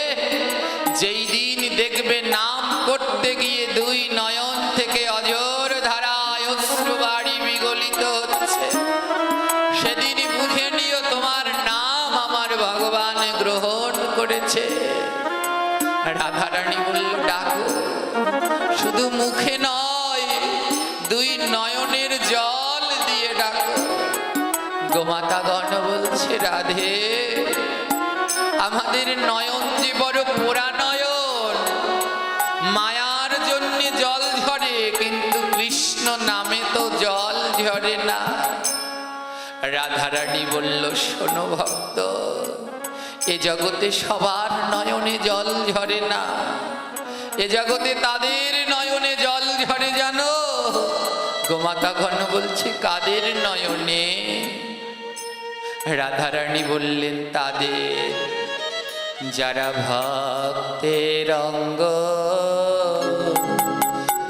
যেই দিন দেখবে নাম করতে গিয়ে দুই নয়ন থেকে অঝোর ধারায় অশ্রুবাড়ি বিগলিত হচ্ছে, সেদিনই বুঝে নিও তোমার নাম আমার ভগবান গ্রহণ করেছে। রাধারানী বলল, ডাকো। শুধু মুখে নয়, দুই নয়নের জল দিয়ে ডাকো। গোমাতাগণ বলছে, রাধে, আমাদের নয়ন যে বড় পোড়া নয়ন, মায়ার জন্য জল ঝরে, কিন্তু কৃষ্ণ নামে তো জল ঝরে না। রাধারানী বলল, শোনো ভক্ত, এ জগতে সবার নয়নে জল ঝরে না, এ জগতে তাদের নয়নে জল ঝরে। জানো? গোমাতাগণ বলছে, কাদের নয়নে? রাধারানী বললেন, তাদের যারা ভক্তের অঙ্গ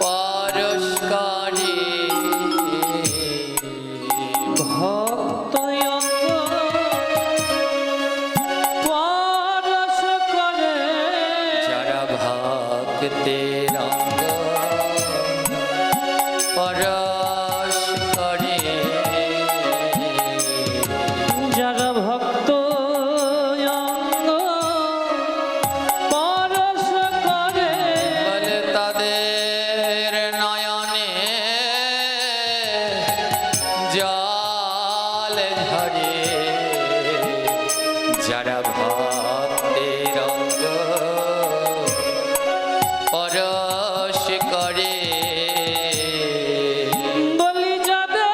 পরশ করে। ভক্ত পরশ করে, যারা ভক্তের অঙ্গ পরশ করে, যারা ভক্ত অঙ্গ পরশ করে, বলে তাদের নয়নে জল ঝরে। যারা ভক্তের অঙ্গ পরশ করে, বলি যাদের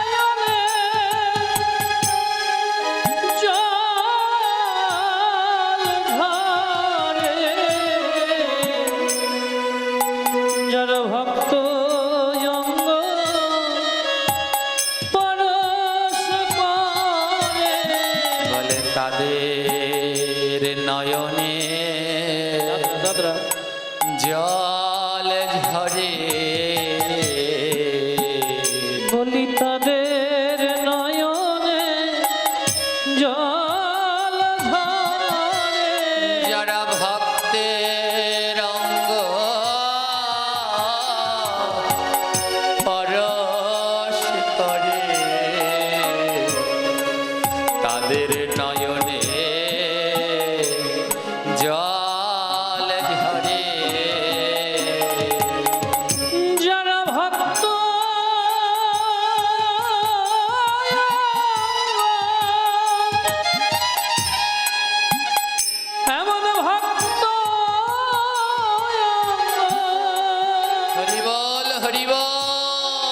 নয়নে জল ঝরে, যারা ভক্ত অঙ্গ পরশ করে, বলে তাদের নয়নে দাদরা জল ঝরে। বলি তাদের নয়নে জল ঝরে, যারা ভক্তের অঙ্গ পরশ করে, তাদের নয়নে জল ঝরে। যারা ভক্ত এমন ভক্ত হরি বল, হরি বল।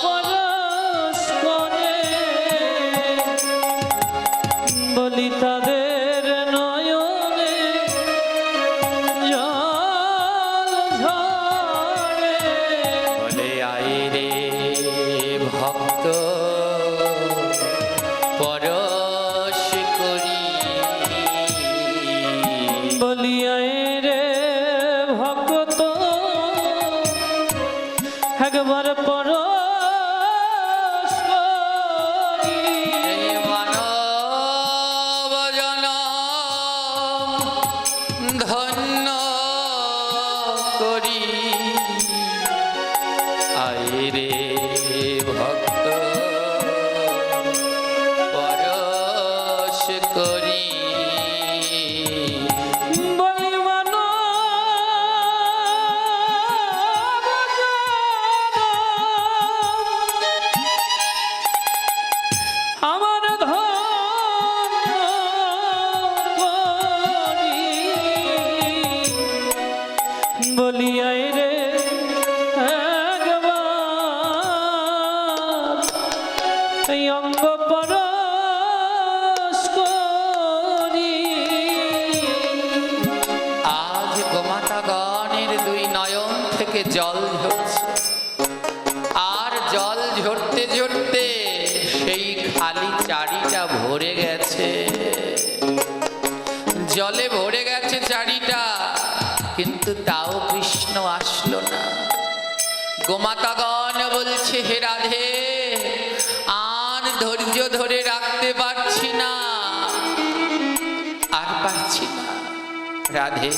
পরশ করে, বলি তাদের নয়নে জল ঝরে, বলে আই রে ভক্ত পরশ করি। বলিয়াই রে ভক্ত একবার পরশ করি, এই মানব জনম ধন্য করি। আই রে ভক্ত পরশ করি। বলি মানব জনম আমার ধন্য করি, বলিয়াই রে একবার থেকে জল ঝরছে, আর জল ঝরতে ঝরতে সেই খালি চারিটা ভরে গেছে, জলে ভরে গেছে চারিটা, কিন্তু তাও কৃষ্ণ আসলো না। গোমাতাগণ বলছে, হে রাধে, আর ধৈর্য ধরে রাখতে পারছি না, আর পারছি না। রাধে,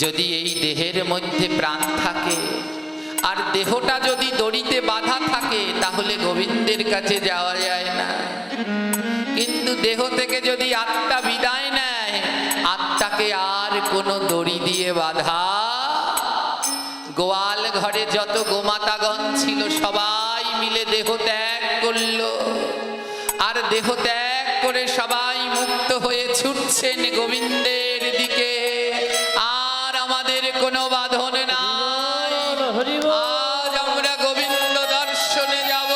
যদি এই দেহের মধ্যে প্রাণ থাকে আর দেহটা যদি দড়িতে বাঁধা থাকে, তাহলে গোবিন্দের কাছে যাওয়া যায় না। কিন্তু দেহ থেকে যদি আত্মা বিদায় নেয়, আত্মাকে আর কোনো দড়ি দিয়ে বাঁধা। গোয়াল ঘরে যত গোমাতাগণ ছিল সবাই মিলে দেহ ত্যাগ করলো, আর দেহ ত্যাগ করে সবাই মুক্ত হয়ে ছুটছেন গোবিন্দের দিকে। আর আমাদের কোনো বাঁধন নাই, আজ আমরা গোবিন্দ দর্শনে যাব।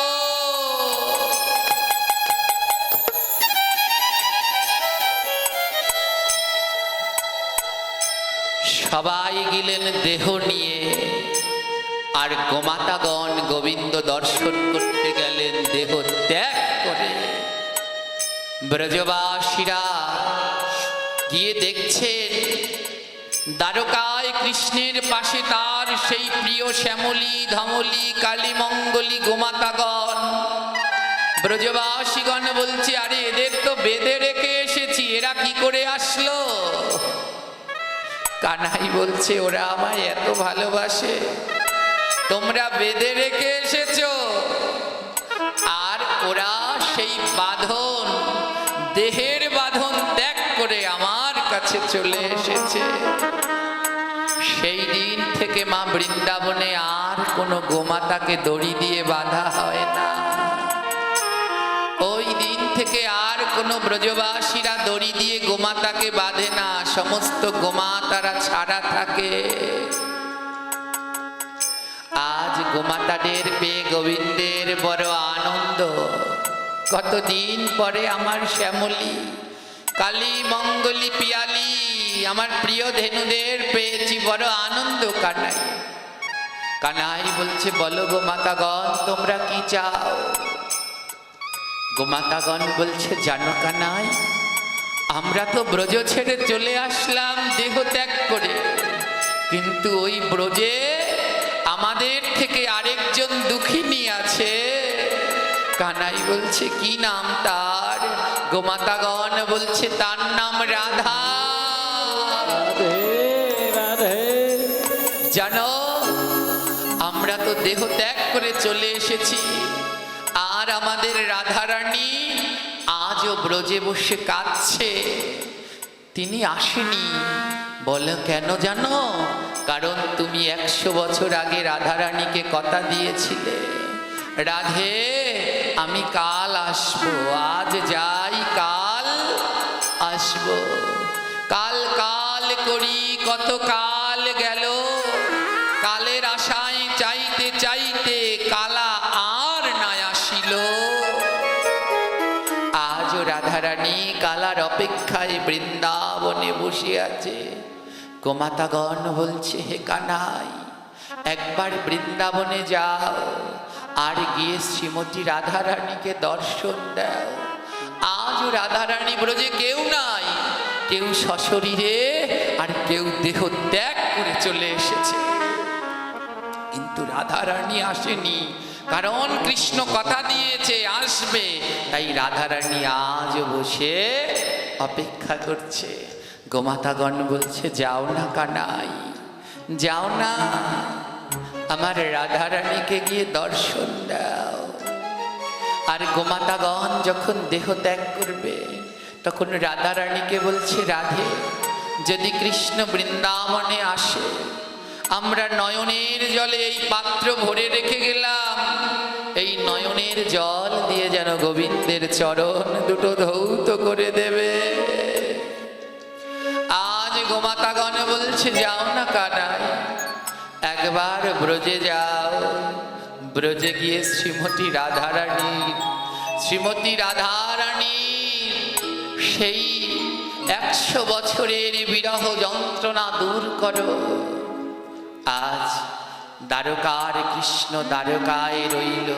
সবাই গেলেন দেহ নিয়ে, আর গোমাতাগণ গোবিন্দ দর্শন করতে গেলেন দেহ ত্যাগ করে। ব্রজবাসীরা গিয়ে দেখছেন দ্বারকায় কৃষ্ণের পাশে তার সেই প্রিয় শ্যামলী, ধমলী, কালী, মঙ্গলী গোমাতাগণ। ব্রজবাসীগণ বলছে, আরে এদের তো বেঁধে রেখে এসেছি, এরা কি করে আসলো? কানাই বলছে, ওরা আমায় এত ভালোবাসে, তোমরা বেঁধে রেখে এসেছো, আর ওরা সেই বাঁধন, দেহের বাঁধন ত্যাগ করে আমার কাছে চলে এসেছে। সেই দিন থেকে মা বৃন্দাবনে আর কোনো গোমাতাকে দড়ি দিয়ে বাঁধা হয় না। ওই দিন থেকে আর কোনো ব্রজবাসীরা দড়ি দিয়ে গোমাতাকে বাঁধে না, সমস্ত গোমাতারা ছাড়া থাকে। আজ গোমাতাদের পেয়ে গোবিন্দের বড় আনন্দ। কতদিন পরে আমার শ্যামলী, কালী, মঙ্গলী, পিয়ালি, আমার প্রিয় ধেনুদের পেয়েছি, বড় আনন্দ। কানাই কানাই বলছে, বলো গোমাতাগণ, তোমরা কি চাও? গোমাতাগণ বলছে, জানো কানাই, আমরা তো ব্রজ ছেড়ে চলে আসলাম দেহ ত্যাগ করে, কিন্তু ওই ব্রজে আমাদের থেকে আরেকজন দুঃখিনী আছে। কানাই বলছে, কি নাম তার? গোমাতাগণ বলছে, তার নাম রাধা। জানো, আমরা তো দেহ ত্যাগ করে চলে এসেছি, আর আমাদের রাধারানী আজও ব্রজে বসে কাঁদছে, তিনি আসেনি। বলো কেন জানো? কারণ তুমি 100 বছর আগে রাধারানীকে কথা দিয়েছিলে, রাধে আমি কাল আসবো, আজ যাই কাল আসবো। কাল কাল করি কত কাল গেল, কালের আশায় চাইতে চাইতে কালা আর না আসিল। আজও রাধারানী কালার অপেক্ষায় বৃন্দাবনে বসে আছে। গোমাতাগণ বলছে, হে কানাই, একবার বৃন্দাবনে যাও, আর গিয়ে শ্রীমতী রাধারানীকে দর্শন দাও। আজও রাধারানী ব্রজে কেউ নাই, কেউ সশরীরে আর কেউ দেহ ত্যাগ করে চলে এসেছে, কিন্তু রাধারানী আসেনি। কারণ কৃষ্ণ কথা দিয়েছে আসবে, তাই রাধারানী আজ বসে অপেক্ষা করছে। গোমাতাগণ বলছে, যাও না কানাই, যাও না, আমার রাধারানীকে গিয়ে দর্শন দাও। আর গোমাতাগণ যখন দেহ ত্যাগ করবে, তখন রাধারানীকে বলছে, রাধে, যদি কৃষ্ণ বৃন্দাবনে আসে, আমরা নয়নের জলে এই পাত্র ভরে রেখে গেলাম, এই নয়নের জল দিয়ে যেন গোবিন্দের চরণ দুটো ধৌত করে দেবে। আজ গোমাতাগণ বলছে, যাও না কানাই, একবার ব্রজে যাও। ব্রজে গিয়ে শ্রীমতী রাধারানী সেই 100 বছরের বিরহ যন্ত্রণা দূর করো। আজ দ্বারকার কৃষ্ণ দ্বারকায় রইল,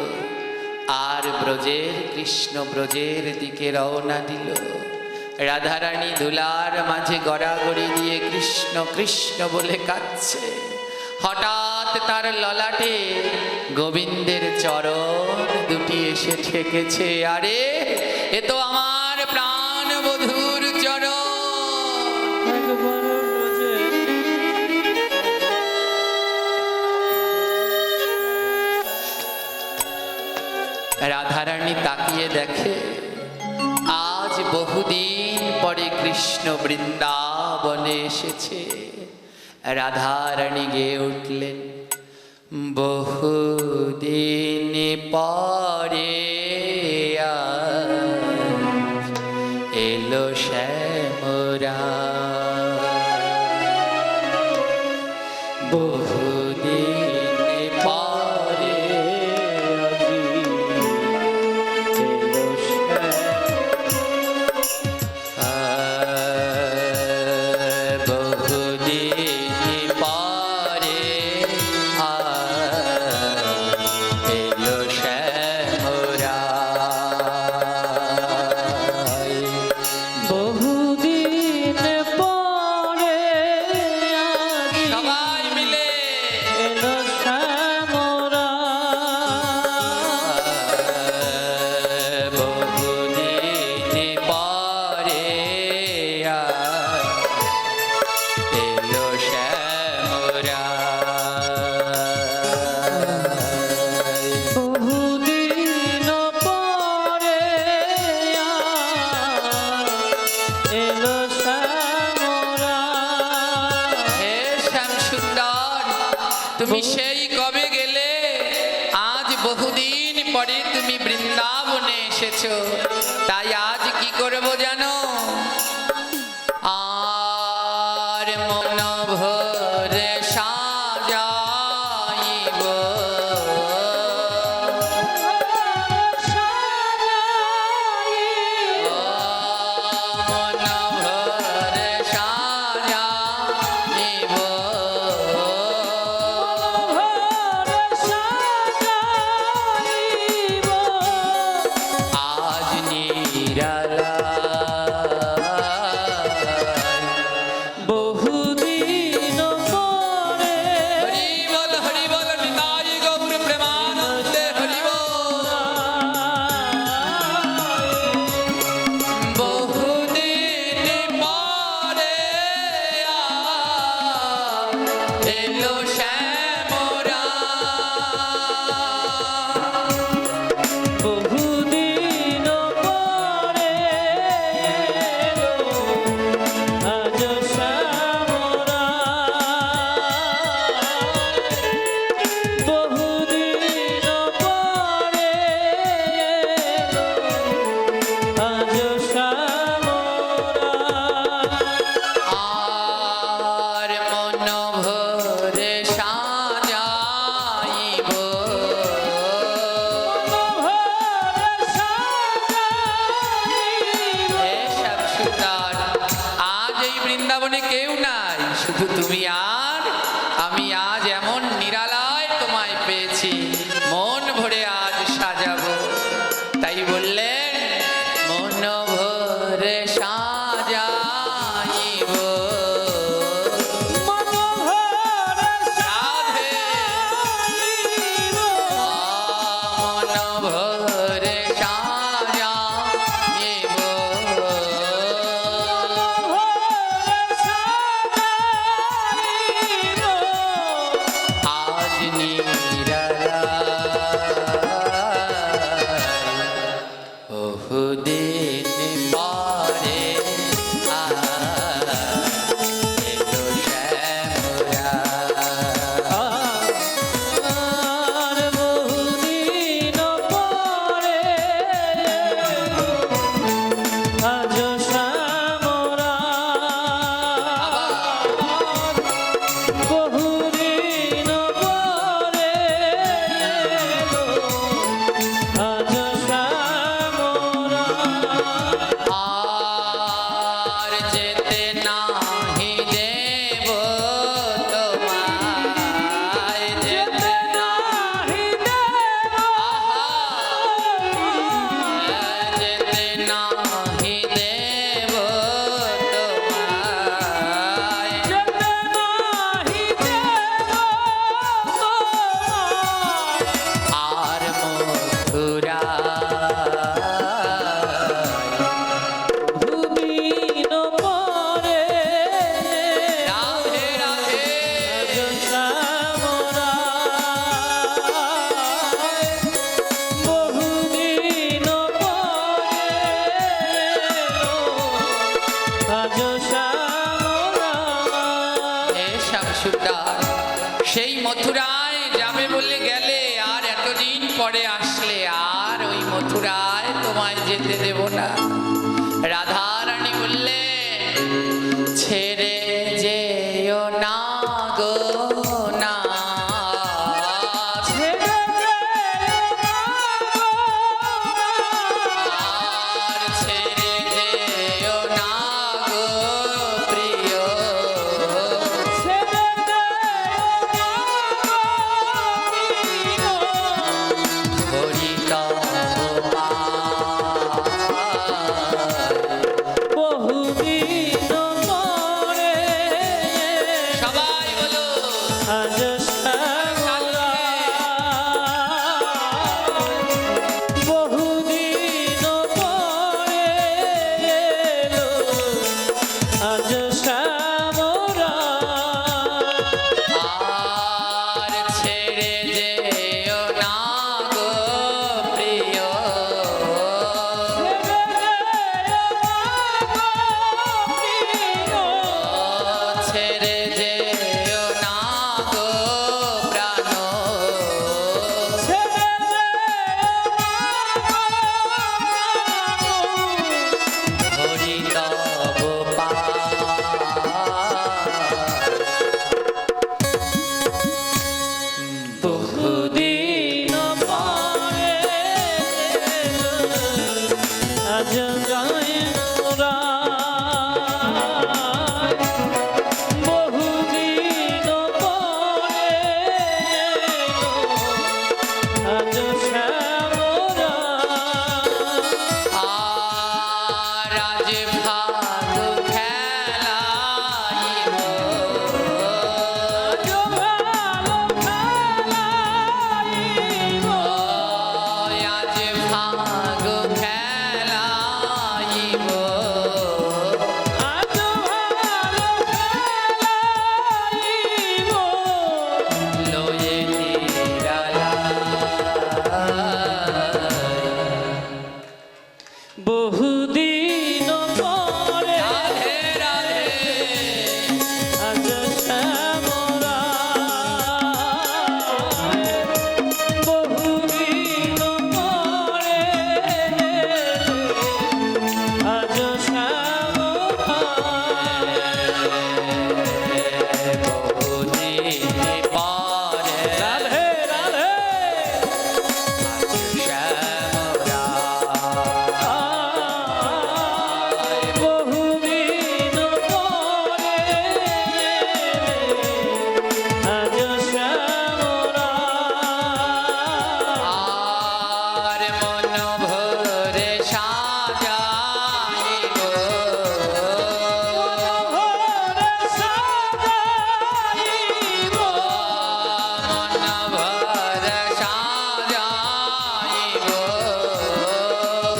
আর ব্রজের কৃষ্ণ ব্রজের দিকে রওনা দিল। রাধারানী ধুলার মাঝে গড়াগড়ি দিয়ে কৃষ্ণ কৃষ্ণ বলে কাঁদছে। হঠাৎ তার ললাটে গোবিন্দের চরণ দুটি এসে ঠেকেছে। আরে এ তো আমার প্রাণ বধূর চরণ। একবার রোজে রাধারানী তাকিয়ে দেখে আজ বহুদিন পরে কৃষ্ণ বৃন্দাবনে এসেছে। রাধারানী গেয়ে উঠলেন, বহুদিন পরে আজ এলো শ্যামরা, বহুদিন পরে বহুদিন পরে এলো শ্যামরা। বহুদিন পরে সবাই মিলে এলো শ্যামরা, বহুদিন পরে এলো শ্যামরা। বহুদিন পরে এলো শ্যামরা। হে শ্যাম সুন্দর, তুমি সেই কবে গেলে? আজ বহুদিন পরে তুমি বৃন্দাবনে এসেছো। তাই আজ কি করবো জানো? আর মন ভরে সাজাইব, মন ভরে সাজাইব, আজ নিরালা বহুদিন পরে হরি বল নিতাই গৌর প্রেমানন্দে হরি বল। বহুদিন পরে এলো শ্যামরা, বহুদিন পরে এলো আজ শ্যামরা। বহুদিন পরে এলো আজ শ্যামরা। আর মন ভরে সাজাইব, হে শ্যাম সুন্দর, আজ এই বৃন্দাবনে কেউ নাই, শুধু তুমি আর আমি। আজ এমন নিরালায় তোমায় পেয়েছি, মন ভরে আজ সাজাবো। তাই বললেন মন ভরে সাজাইব, রাধে মন ভরে সাজাইব, মথুরায় যাবে বলে গেলে আর এতদিন পরে আসলে আর ওই মথুরায় তোমায় যেতে দেব না। রাধা রানী বললেন ছেড়ে যেও না গো না, ছেড়ে যেও না গো না। আর ছেড়ে যেও না গো প্রিয়, ছেড়ে যেও না গো প্রিয়। হরি তব বহুদিন পরে সবাই বলো আজ শ্যামলা, বহুদিন পরে এলো আজ শ্যামলা। আর ছেড়ে যেও না গো প্রিয়, ছেড়ে যেও না গো প্রাণ, হরি তব বহুদিন পরে আজ গায়নরা, বহুদিন পরে আজ শ্যামরা। আর আজ ভাগ খেলাইব, আজ ভালো খেলাইব, আজ ভাগ খেলাইব, আজ ভালো খেলাইব। লয়ে নিরালা বহুদিন পরে রাধে রাধে আজ শ্যামরা, বহুদিন পরে আজ শ্যামরা। বহুদিন পরে রাধে রাধে শ্যামরা, বহুদিন পরে আজ শ্যামরা। আর মন ভরে সাজাইব, ভরে সাজাইব, মন ভরে সাজাইব,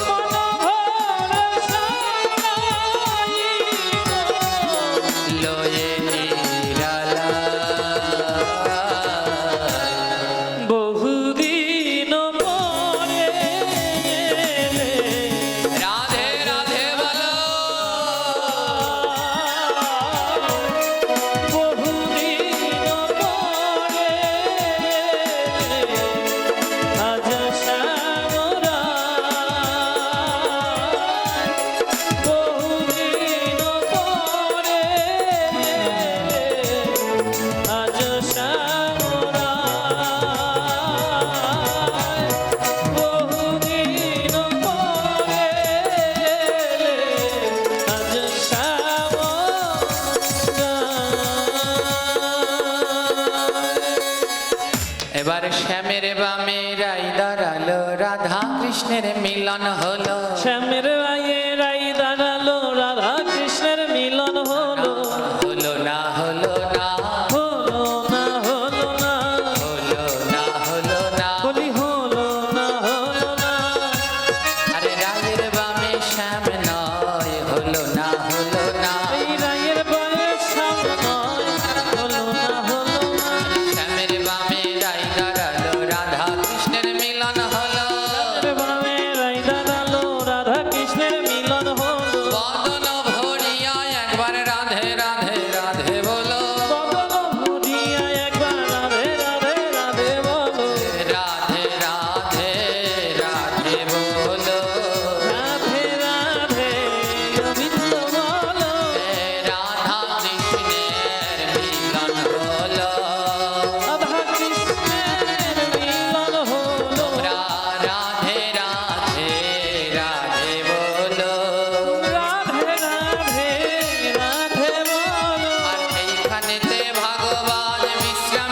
মন ভরে সাজাইব। লয়ে নিরালা বহুদিন পরে রাধে রাধে বলো বহুদিন পরে আজ শ্যামরা, বহুদিন পরে আজ শ্যামরা, বহুদিন পরে আজ শ্যামরা। এবার শ্যামের বামে রাই দাঁড়ালো, রাধা কৃষ্ণের মিলন হলো, শ্যামের রায়ে রাই দাঁড়ালো, রাধা কৃষ্ণের মিলন হলো, হলো না হলো না হলো না হলো না, হলো না হলো না, বলি হলো না হলো না। আরে রায়ের বামে শ্যাম নয়, হলো না হলো না, এই রায়ের বয়স শ্যাম নয়, হলো না হলো না। শ্যামের বামে রাই দাঁড়ালো, রাধা কৃষ্ণের মিলন হলো, শ্যামের বামে রাই দাঁড়ালো, রাধা কৃষ্ণের মিলন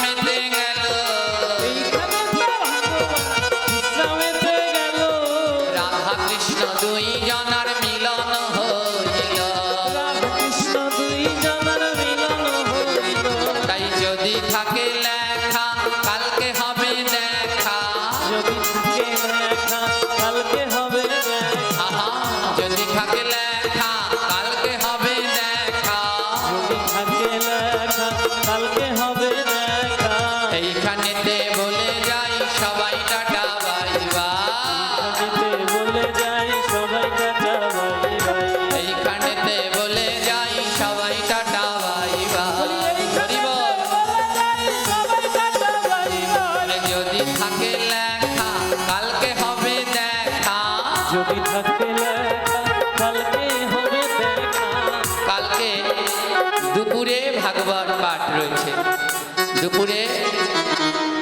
বিশ্রামেতে গেল। এইখানে তো ভগবান বিশ্রামেতে গেল। রাধা কৃষ্ণ দুই জনার মিলন হইল। রাধা কৃষ্ণ দুই জনার মিলন হইল। তাই যদি থাকে লেখা কালকে হবে দেখা। যদি থাকে লেখা কালকে হবে দেখা। আহা, যদি থাকে লেখা কালকে হবে দেখা। যদি থাকে লেখা কালকে হবে দেখা। এইখানেতে বলে যাই সবাই টাটা বাই বাই। এইখানেতে বলে যাই সবাই টাটা বাই বাই। এইখানেতে বলে যাই সবাই টাটা বাই বাই। হরি বল। সবাই টাটা বাই বাই। যদি থাকে লেখা কালকে হবে দেখা। যদি থাকে লেখা কালকে হবে দেখা। কালকে দুপুরে ভাগবত পাঠ রয়েছে। দুপুরে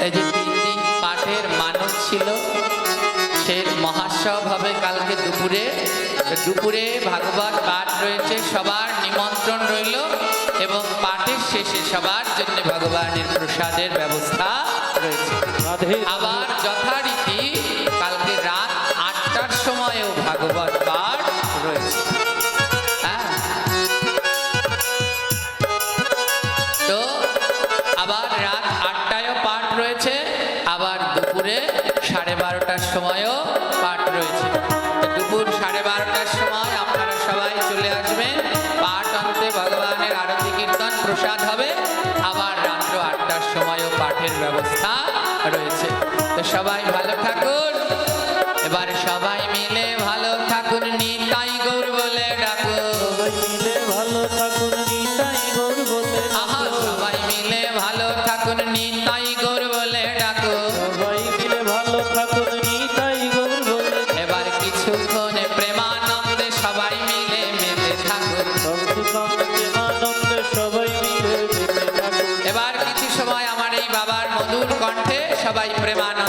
এই যে 3 দিন পাঠের মানত ছিল, সে মহাসব হবে কালকে দুপুরে। দুপুরে ভাগবত পাঠ রয়েছে, সবার নিমন্ত্রণ রইল এবং পাঠের শেষে সবার জন্য ভগবানের প্রসাদের ব্যবস্থা রয়েছে। রাধে আবার যথারীতি কালকে রাত 8টার সময়ও ভাগবত পাঠ রয়েছে। হ্যাঁ, তো আবার রাত 8টায়ও পাঠ রয়েছে, আবার দুপুরে 12:30টার সময়ও পাঠ রয়েছে। তো দুপুর 12:30টার সময় আপনারা সবাই চলে আসবেন, পাঠ অন্তে ভগবানের আরতি কীর্তন প্রসাদ হবে। আবার রাত্র 8টার সময়ও পাঠের ব্যবস্থা রয়েছে। তো সবাই ভালো থাকুন। এবার সবাই মিলে ভালো থাকুন, নিতাই গৌর বলে ডাকুন। সবাই মিলে ভালো থাকুন নিতাই গৌর বলে আহা, সবাই মিলে ভালো থাকুন, নিতাই গৌর বলে ডাকুন। সবাই মিলে ভালো থাকুন নিতাই গৌর বলে। এবার কিছুক্ষণ প্রেমানন্দে সবাই মিলে মেতে থাকুন। আনন্দে সবাই মিলে বেঁচে থাকুন। এবার কিছু সময় আমার এই বাবার মধুর কণ্ঠে সবাই প্রেমানন্দে